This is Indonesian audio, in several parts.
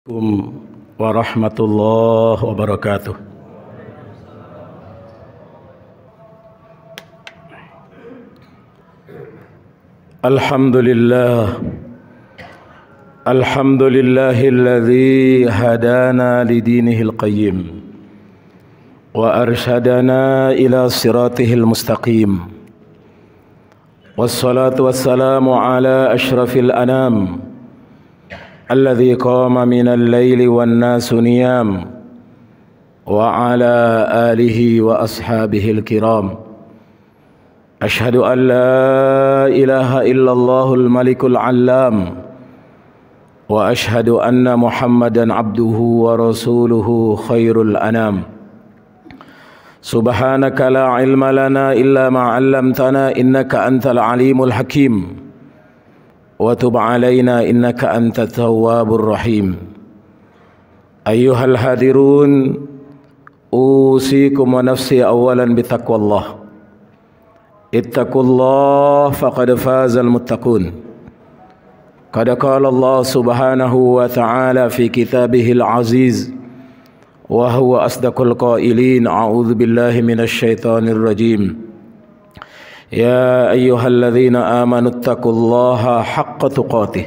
Assalamualaikum warahmatullahi wabarakatuh. Alhamdulillahilladzi hadana lidinihil qayyim wa arsyadana ila siratihil mustaqim. Wassalatu wassalamu ala asyrafil anam الذي قام من الليل والناس نيام وعلى آله وأصحابه الكرام أشهد أن لا إله إلا الله الملك العلام وأشهد أن محمدا عبده ورسوله خير الأنام سبحانك لا علم لنا إلا ما علمتنا إنك أنت العليم الحكيم وتب علينا إنك أنت التواب الرحيم أيها الحاضرون أوصيكم ونفسي أولا بتقوى الله اتقوا الله فقد فاز المتقون قد قال الله سبحانه وتعالى في كتابه العزيز وهو أصدق القائلين أعوذ بالله من الشيطان الرجيم يا أيها الذين آمنوا اتقوا الله حق تقاته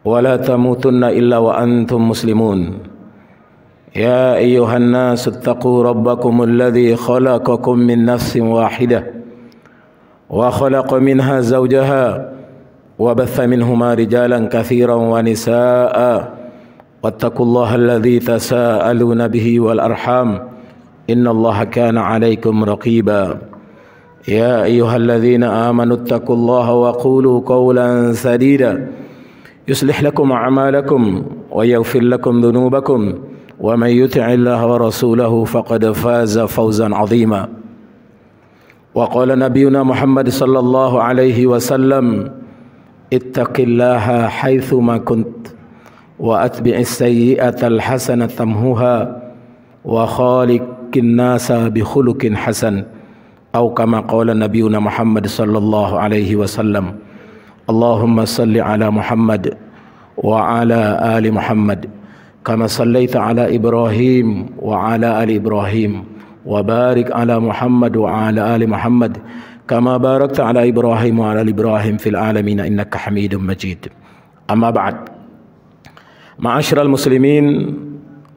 ولا تموتن إلا وأنتم مسلمون يا أيها الناس اتقوا ربكم الذي خلقكم من نفس واحدة وخلق منها زوجها وبث منهما رجالا كثيرا ونساء واتقوا الله الذي تساءلون به والأرحام إن الله كان عليكم رقيبا يا أيها الذين آمنوا اتقوا الله وقولوا قولا سديدا يصلح لكم أعمالكم ويغفر لكم ذنوبكم ومن يطع الله ورسوله فقد فاز فوزا عظيما وقال نبينا محمد صلى الله عليه وسلم اتق الله حيثما كنت وأتبع السيئة الحسنة تمحوها وخالق الناس بخلق حسن أو كما قال نبينا محمد صلى الله عليه وسلم اللهم صل على محمد وعلى آل محمد كما صليت على إبراهيم وعلى آل إبراهيم وبارك على محمد وعلى آل محمد كما باركت على إبراهيم وعلى آل إبراهيم في العالمين إنك حميد مجيد أما بعد معاشر المسلمين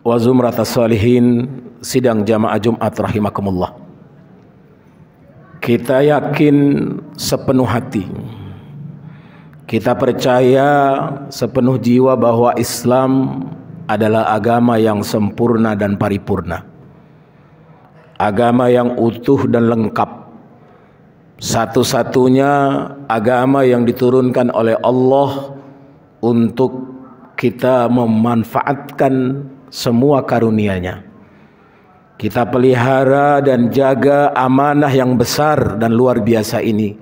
وزمرة الصالحين sidang jamaah Jumat rahimakumullah. Kita yakin sepenuh hati, kita percaya sepenuh jiwa bahwa Islam adalah agama yang sempurna dan paripurna, agama yang utuh dan lengkap, satu-satunya agama yang diturunkan oleh Allah untuk kita memanfaatkan semua karunia-Nya. Kita pelihara dan jaga amanah yang besar dan luar biasa ini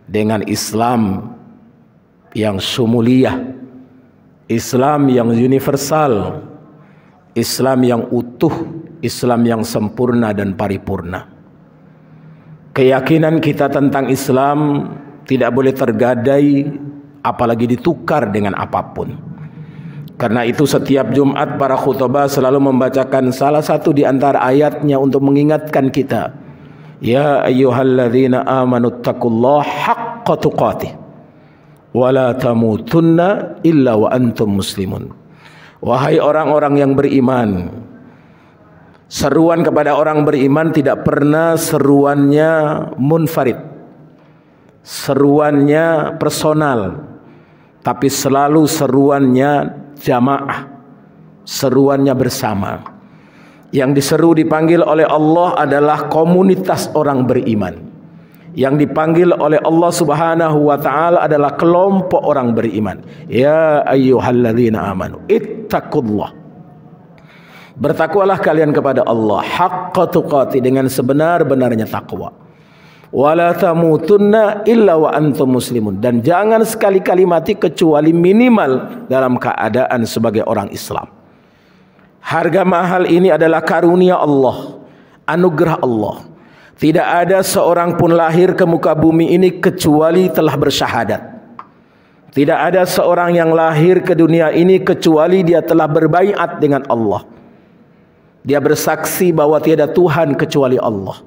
dengan Islam yang sumuliyah, Islam yang universal, Islam yang utuh, Islam yang sempurna dan paripurna. Keyakinan kita tentang Islam tidak boleh tergadai apalagi ditukar dengan apapun. Karena itu setiap Jumat para khutbah selalu membacakan salah satu di antara ayatnya untuk mengingatkan kita. Ya ayyuhalladzina amanu taqullaha haqqa tuqatih wa la tamutunna illa wa antum muslimun. Wahai orang-orang yang beriman, seruan kepada orang beriman tidak pernah seruannya munfarid, seruannya personal, tapi selalu seruannya jamaah, seruannya bersama. Yang diseru dipanggil oleh Allah adalah komunitas orang beriman. Yang dipanggil oleh Allah Subhanahu wa taala adalah kelompok orang beriman. Ya ayyuhalladzina amanu ittaqullah. Bertakwalah kalian kepada Allah haqqa tuqati, dengan sebenar-benarnya takwa. Wala tamutunna illa wa antum muslimun, dan jangan sekali-kali mati kecuali minimal dalam keadaan sebagai orang Islam. Harga mahal ini adalah karunia Allah, anugerah Allah. Tidak ada seorang pun lahir ke muka bumi ini kecuali telah bersyahadat. Tidak ada seorang yang lahir ke dunia ini kecuali dia telah berbaiat dengan Allah. Dia bersaksi bahwa tiada Tuhan kecuali Allah.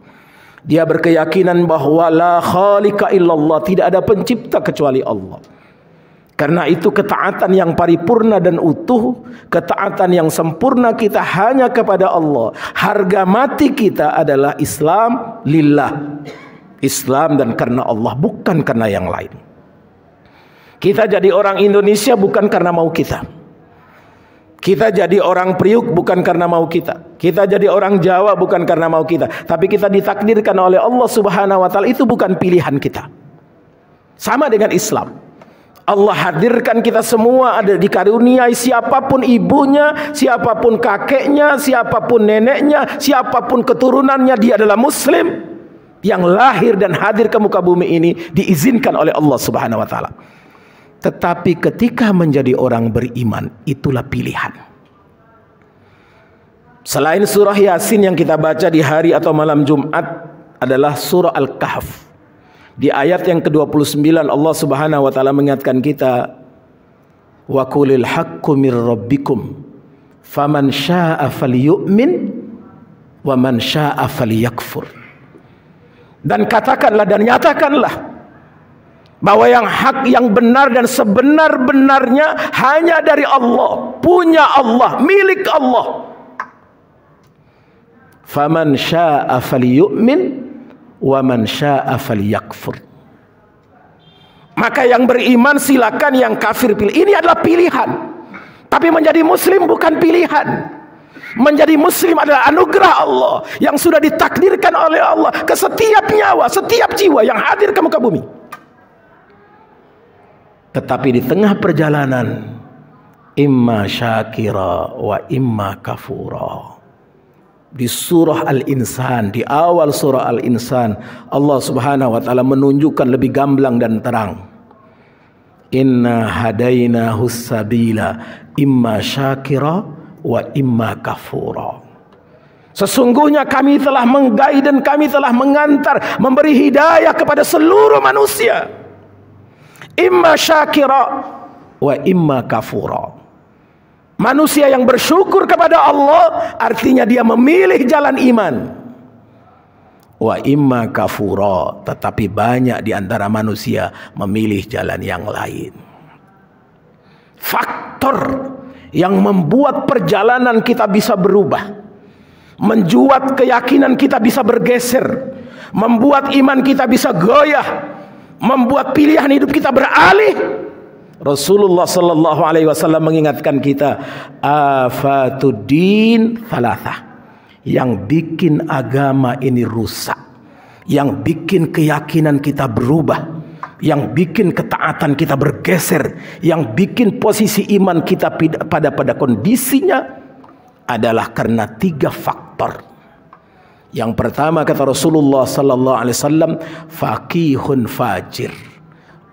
Dia berkeyakinan bahwa la khaliqa illallah, tidak ada pencipta kecuali Allah. Karena itu ketaatan yang paripurna dan utuh, ketaatan yang sempurna kita hanya kepada Allah. Harga mati kita adalah Islam lillah. Islam dan karena Allah, bukan karena yang lain. Kita jadi orang Indonesia bukan karena mau kita. Kita jadi orang Priuk bukan karena mau kita. Kita jadi orang Jawa bukan karena mau kita. Tapi kita ditakdirkan oleh Allah Subhanahu wa taala, itu bukan pilihan kita. Sama dengan Islam. Allah hadirkan kita semua, ada dikaruniai siapapun ibunya, siapapun kakeknya, siapapun neneknya, siapapun keturunannya, dia adalah muslim yang lahir dan hadir ke muka bumi ini diizinkan oleh Allah Subhanahu wa taala. Tetapi ketika menjadi orang beriman, itulah pilihan. Selain surah Yasin yang kita baca di hari atau malam Jumat adalah surah Al-Kahf. Di ayat yang ke-29 Allah Subhanahu wa taala mengingatkan kita, wa qulil haqqu mir rabbikum faman syaa'a falyu'min wa man syaa'a falyakfur. Dan katakanlah dan nyatakanlah bahwa yang hak, yang benar dan sebenar-benarnya hanya dari Allah, punya Allah, milik Allah. Faman syaa'a falyu'min wa man syaa'a falyakfur. Maka yang beriman silakan, yang kafir pilih. Ini adalah pilihan. Tapi menjadi muslim bukan pilihan. Menjadi muslim adalah anugerah Allah yang sudah ditakdirkan oleh Allah ke setiap nyawa, setiap jiwa yang hadir ke muka bumi. Tetapi di tengah perjalanan, imma syakira wa imma kafura. Di surah Al-Insan, di awal surah Al-Insan, Allah Subhanahu wa taala menunjukkan lebih gamblang dan terang. Inna hadainahu sabila imma syakira wa imma kafura. Sesungguhnya kami telah mengguide dan kami telah mengantar, memberi hidayah kepada seluruh manusia. Imma syakira wa imma kafura. Manusia yang bersyukur kepada Allah artinya dia memilih jalan iman. Wa imma kafura, tetapi banyak di antara manusia memilih jalan yang lain. Faktor yang membuat perjalanan kita bisa berubah, membuat keyakinan kita bisa bergeser, membuat iman kita bisa goyah, membuat pilihan hidup kita beralih. Rasulullah sallallahu alaihi wasallam mengingatkan kita, afatuddin thalatha. Yang bikin agama ini rusak, yang bikin keyakinan kita berubah, yang bikin ketaatan kita bergeser, yang bikin posisi iman kita pada kondisinya adalah karena 3 faktor. Yang pertama kata Rasulullah sallallahu alaihi wasallam, faqihun fajir.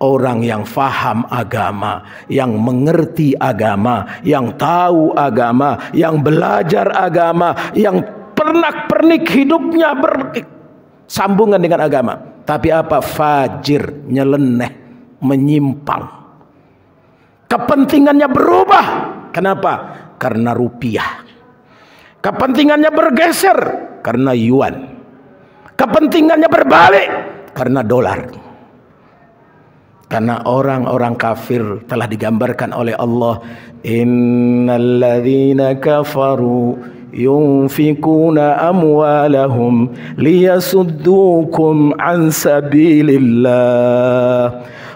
Orang yang faham agama, yang mengerti agama, yang tahu agama, yang belajar agama, yang pernak-pernik hidupnya bersambungan dengan agama. Tapi apa? Fajir, nyeleneh, menyimpang. Kepentingannya berubah. Kenapa? Karena rupiah. Kepentingannya bergeser karena yuan. Kepentingannya berbalik karena dolar. Karena orang-orang kafir telah digambarkan oleh Allah, innalladzina kafaru yunfikuna amwalahum liyasuddukum an sabilillah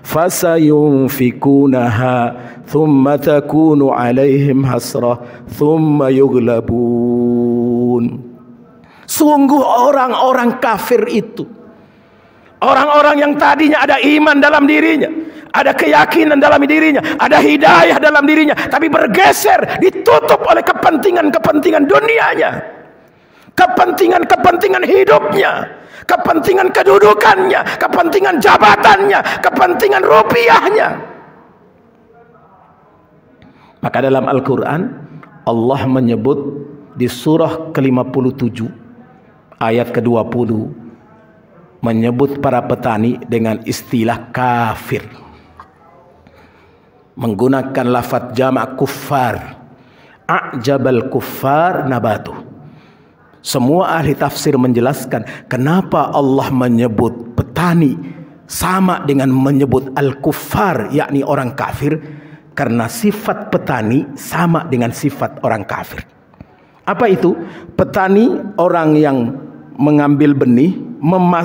fasayunfikunaha thumma takunu alaihim hasrah thumma yughlabun. Sungguh orang-orang kafir itu, orang-orang yang tadinya ada iman dalam dirinya, ada keyakinan dalam dirinya, ada hidayah dalam dirinya, tapi bergeser, ditutup oleh kepentingan-kepentingan dunianya, kepentingan-kepentingan hidupnya, kepentingan kedudukannya, kepentingan jabatannya, kepentingan rupiahnya. Maka dalam Al-Quran Allah menyebut di surah ke-57 ayat ke-20, menyebut para petani dengan istilah kafir. menggunakan lafaz jamak kuffar. A'jabal kuffar nabatu. Semua ahli tafsir menjelaskan kenapa Allah menyebut petani sama dengan menyebut al-kuffar, yakni orang kafir, karena sifat petani sama dengan sifat orang kafir. Apa itu? Petani orang yang mengambil benih,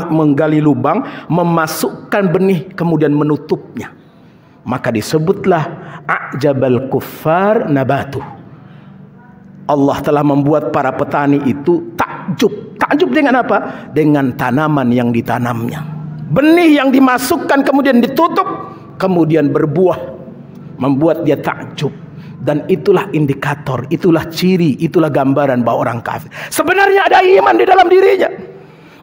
menggali lubang, memasukkan benih, kemudian menutupnya. Maka disebutlah a'jabal kuffar nabatu. Allah telah membuat para petani itu takjub. Takjub dengan apa? Dengan tanaman yang ditanamnya. Benih yang dimasukkan kemudian ditutup, kemudian berbuah, membuat dia takjub. Dan itulah indikator, itulah ciri, itulah gambaran bahwa orang kafir sebenarnya ada iman di dalam dirinya,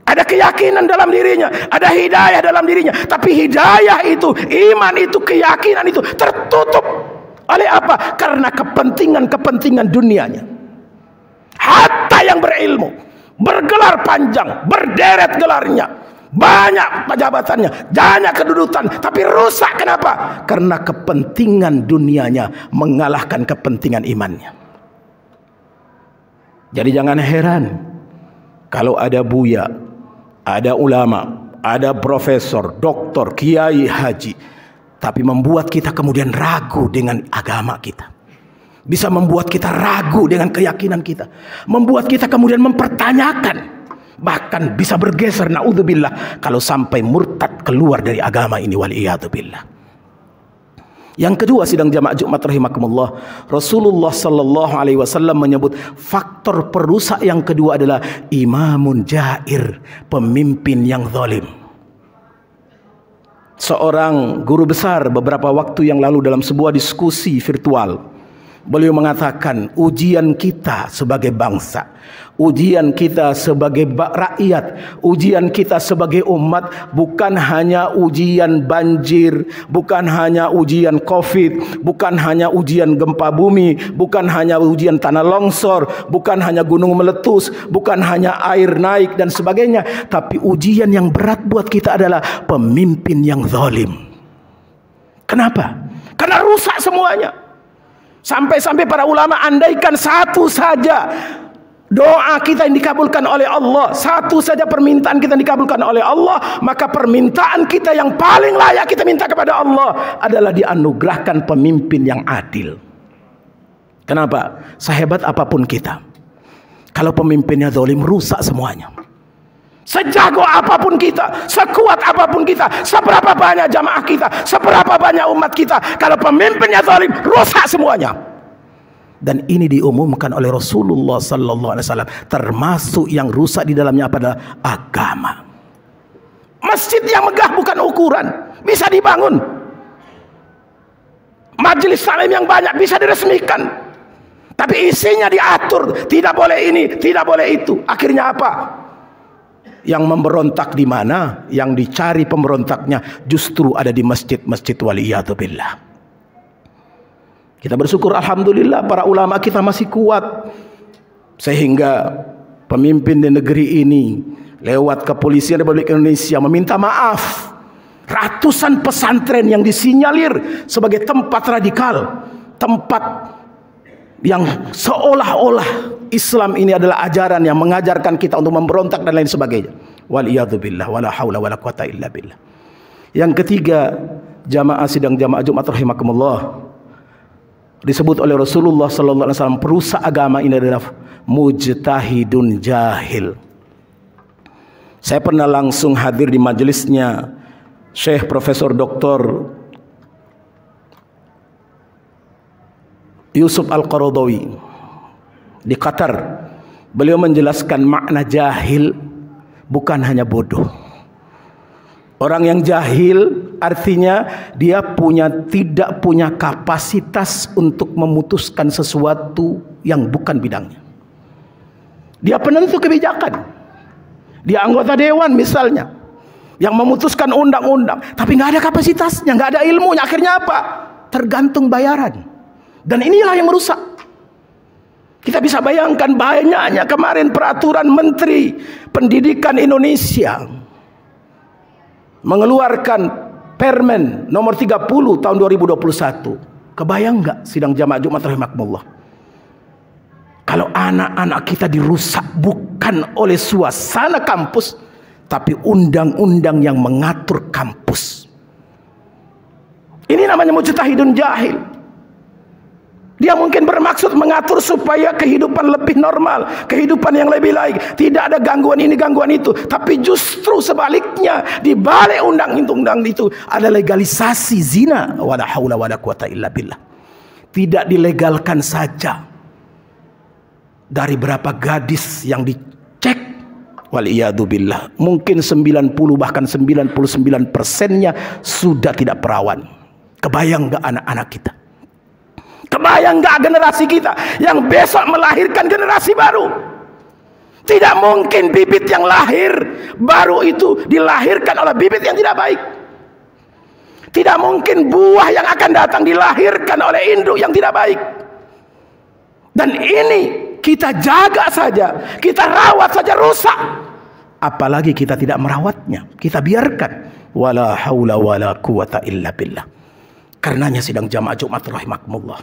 ada keyakinan dalam dirinya, ada hidayah dalam dirinya. Tapi hidayah itu, iman itu, keyakinan itu tertutup oleh apa? Karena kepentingan-kepentingan dunianya. Hatta yang berilmu, bergelar panjang, berderet gelarnya, banyak jabatannya, banyak kedudukan, tapi rusak. Kenapa? Karena kepentingan dunianya mengalahkan kepentingan imannya. Jadi jangan heran kalau ada buya, ada ulama, ada profesor, doktor, kiai, haji, tapi membuat kita kemudian ragu dengan agama kita. Bisa membuat kita ragu dengan keyakinan kita, membuat kita kemudian mempertanyakan, bahkan bisa bergeser, naudzubillah, kalau sampai murtad keluar dari agama ini, waliyadzubillah. Yang kedua, sidang jamaah Jumat rahimakumullah, Rasulullah sallallahu alaihi wasallam menyebut faktor perusak yang kedua adalah imamun jair, pemimpin yang zalim. Seorang guru besar beberapa waktu yang lalu dalam sebuah diskusi virtual, beliau mengatakan ujian kita sebagai bangsa, ujian kita sebagai rakyat, ujian kita sebagai umat bukan hanya ujian banjir, bukan hanya ujian COVID, bukan hanya ujian gempa bumi, bukan hanya ujian tanah longsor, bukan hanya gunung meletus, bukan hanya air naik dan sebagainya. Tapi ujian yang berat buat kita adalah pemimpin yang zalim. Kenapa? Karena rusak semuanya. Sampai-sampai para ulama andaikan satu saja doa kita yang dikabulkan oleh Allah, satu saja permintaan kita yang dikabulkan oleh Allah, maka permintaan kita yang paling layak kita minta kepada Allah adalah dianugerahkan pemimpin yang adil. Kenapa? Sehebat apapun kita, kalau pemimpinnya zalim, rusak semuanya. Sejago apapun kita, sekuat apapun kita, seberapa banyak jamaah kita, seberapa banyak umat kita, kalau pemimpinnya zalim, rusak semuanya. Dan ini diumumkan oleh Rasulullah sallallahu alaihi wasallam, termasuk yang rusak di dalamnya pada agama. Masjid yang megah bukan ukuran, bisa dibangun. Majelis taklim yang banyak bisa diresmikan, tapi isinya diatur, tidak boleh ini, tidak boleh itu. Akhirnya apa? Yang memberontak di mana? Yang dicari pemberontaknya justru ada di masjid-masjid, waliyadzubillah. Kita bersyukur alhamdulillah para ulama kita masih kuat, sehingga pemimpin di negeri ini lewat Kepolisian Republik Indonesia meminta maaf. Ratusan pesantren yang disinyalir sebagai tempat radikal, tempat yang seolah-olah Islam ini adalah ajaran yang mengajarkan kita untuk memberontak dan lain sebagainya. Waliyadzubillah, wala haula wala quwata illa billah. Yang ketiga, jamaah sidang jamaah Jumat rahimakumullah, disebut oleh Rasulullah sallallahu alaihi wasallam perusak agama ini adalah mujtahidun jahil. Saya pernah langsung hadir di majelisnya Syekh Profesor Dr. Yusuf Al-Qaradawi di Qatar. Beliau menjelaskan makna jahil bukan hanya bodoh. Orang yang jahil artinya dia tidak punya kapasitas untuk memutuskan sesuatu yang bukan bidangnya. Dia penentu kebijakan, dia anggota dewan misalnya, yang memutuskan undang-undang, tapi nggak ada kapasitasnya, nggak ada ilmunya. Akhirnya apa? Tergantung bayaran. Dan inilah yang merusak. Kita bisa bayangkan banyaknya kemarin peraturan Menteri Pendidikan Indonesia mengeluarkan Permen nomor 30 tahun 2021 Kebayang nggak sidang jamaah Jumat rahimakumullah? Kalau anak-anak kita dirusak bukan oleh suasana kampus, tapi undang-undang yang mengatur kampus. Ini namanya mujtahidun jahil. Dia mungkin bermaksud mengatur supaya kehidupan lebih normal, kehidupan yang lebih baik, tidak ada gangguan ini gangguan itu. Tapi justru sebaliknya, di balik undang-undang itu ada legalisasi zina. Wala haula wala quwata illa billah. Tidak dilegalkan saja. Dari berapa gadis yang dicek, waliyadzubillah, mungkin 90 bahkan 99%-nya sudah tidak perawan. Kebayang gak anak-anak kita? Kebayang gak generasi kita yang besok melahirkan generasi baru? Tidak mungkin bibit yang lahir baru itu dilahirkan oleh bibit yang tidak baik. Tidak mungkin buah yang akan datang dilahirkan oleh induk yang tidak baik. Dan ini kita jaga saja, kita rawat saja rusak. Apalagi kita tidak merawatnya, kita biarkan. Wala haula wala quwata illa billah. Karenanya sidang jamaah Jumat rahimakumullah,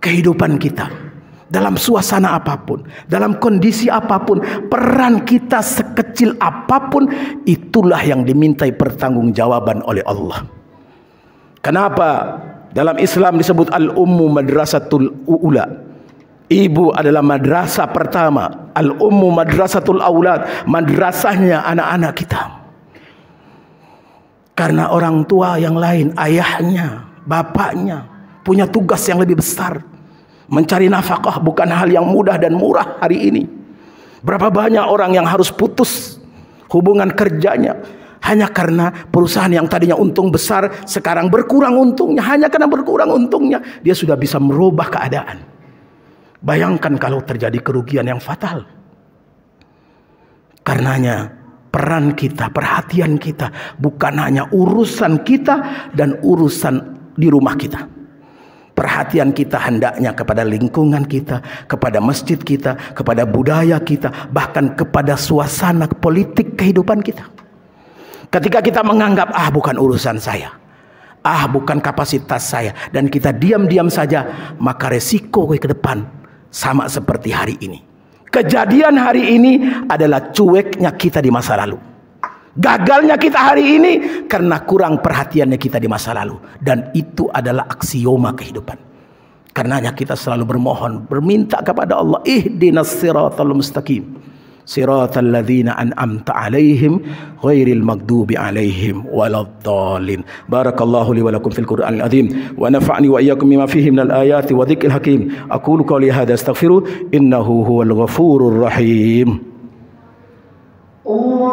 kehidupan kita dalam suasana apapun, dalam kondisi apapun, peran kita sekecil apapun, itulah yang dimintai pertanggungjawaban oleh Allah. Kenapa dalam Islam disebut al-ummu madrasatul ula? Ibu adalah madrasah pertama, al-ummu madrasatul aulad, madrasahnya anak-anak kita. Karena orang tua yang lain, ayahnya, bapaknya punya tugas yang lebih besar. Mencari nafkah bukan hal yang mudah dan murah hari ini. Berapa banyak orang yang harus putus hubungan kerjanya hanya karena perusahaan yang tadinya untung besar sekarang berkurang untungnya. Hanya karena berkurang untungnya dia sudah bisa merubah keadaan. Bayangkan kalau terjadi kerugian yang fatal. Karenanya peran kita, perhatian kita bukan hanya urusan kita dan urusan di rumah kita. Perhatian kita hendaknya kepada lingkungan kita, kepada masjid kita, kepada budaya kita, bahkan kepada suasana politik kehidupan kita. Ketika kita menganggap bukan urusan saya, bukan kapasitas saya, dan kita diam-diam saja, maka resiko ke depan sama seperti hari ini. Kejadian hari ini adalah cueknya kita di masa lalu. Gagalnya kita hari ini karena kurang perhatiannya kita di masa lalu. Dan itu adalah aksioma kehidupan. Karenanya kita selalu bermohon, berminta kepada Allah, ihdinas siratal mustaqim, siratal ladzina an'amta alaihim ghairil maghdubi alaihim waladdallin. Barakallahu li wa lakum fil Qur'anil azim wa nafa'ni wa iyyakum bima fihi minal ayati wa dzikril hakim. Aqulu qawli hadza astaghfiru innahu huwal ghafurur rahim.